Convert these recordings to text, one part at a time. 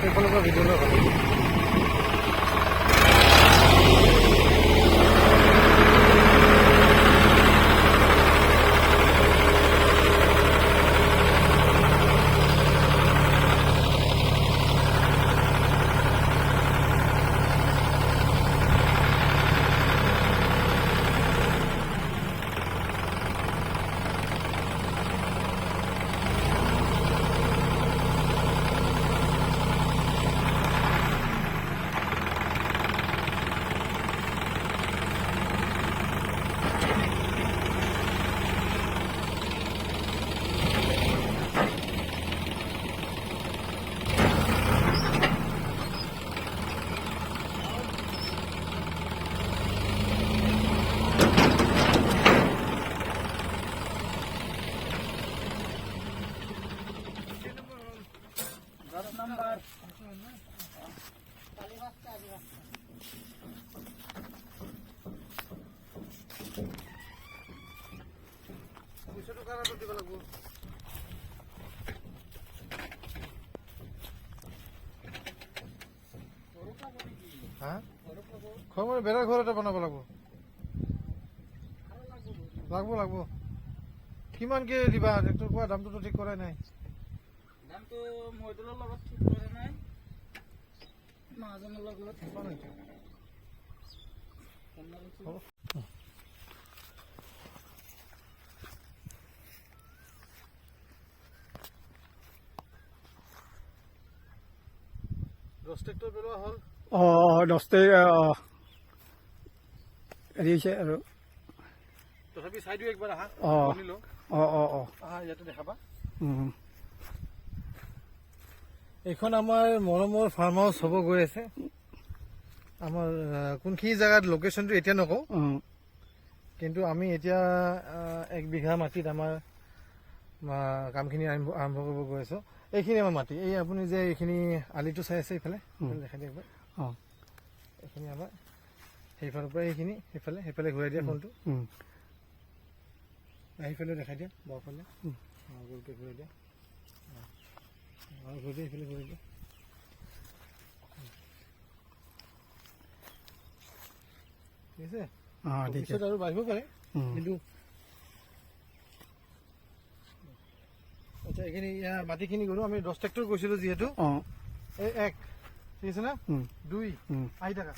এইফালৰ পৰা ভিডিঅ'লৈ ভাল খবৰ বেলেগ ঘৰ এটা বনাব লাগিব লাগব কিমানকে দিবা ট্ৰেক্টৰ কোৱা দামটোতো ঠিক কৰাই নাই দামটো মইদুলৰ লগত ঠিক কৰা নাই মহাজনৰ লগত ট্ৰেক্টৰ পেলোৱা হ'ল 10 হেৰি হৈছে আৰু তথাপি চাই দিও একবাৰ আহা শুনিলো আহা ইয়াতে দেখাবা এইখন আমাৰ মৰমৰ ফাৰ্ম হাউচ হ'ব গৈ আছে আমাৰ কোনখিনি জায়গাত লোকেশনটো এতিয়া নকওঁ কিন্তু আমি এতিয়া 1 বিঘা মাটিত আমাৰ কামখিনি আৰম্ভ কৰিব গৈ আছো এইখিনি আমাৰ মাটি এই আপুনি যে এইখিনি আলিটো চাই আছে এইফালে দেখাই দিয়ক এইখিনি আমাৰ সেইফালৰ পৰা এইখিনি সেইফালে ঘূৰাই দিয়া ফোনটো সেইফালে দেখাই দিয়া বাওঁফালে গোলকে ঘূৰাই দিয়া ঘূৰাই দিয়া এইফালে ঘূৰাই দিয়া ঠিক আছে পিছত আৰু বাঢ়িব পাৰে কিন্তু আচ্ছা এইখিনি মাটিখিনি গ'লো আমি 10 ট্ৰেক্টৰ গৈছিলো যিহেতু এই 1 ঠিক আছে না 2 আহি থাকা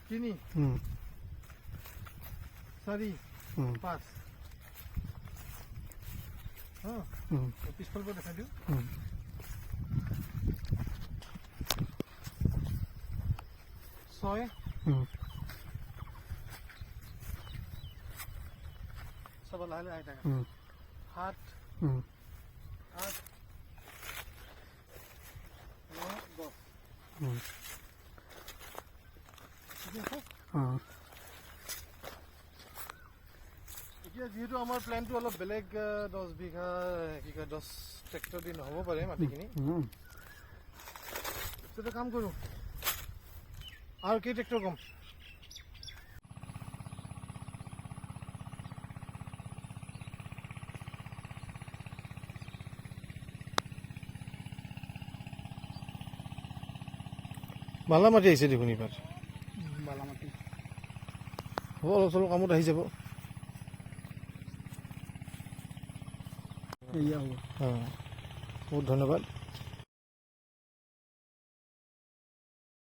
3 4 5 পিছফালৰ পৰা দেখাই দিওঁ 6 সব লাহে আহি থাকা 7 8 9 10 এতিয়া যেহেতু আমাৰ প্ল্যানটো অলপ বেলেগ 10 বিঘা কি কয় 10 ট্ৰেক্টৰ দি নহ'ব পাৰে মাটিখিনি এটা কাম কৰো আৰু কি ট্ৰেক্টৰ কম বালা মাটি আহিছে দেখোন এইবাৰ বালা মাটি হ'ব অলপ চলপ কামত আহি যাব এয়া হ'ব বহুত ধন্যবাদ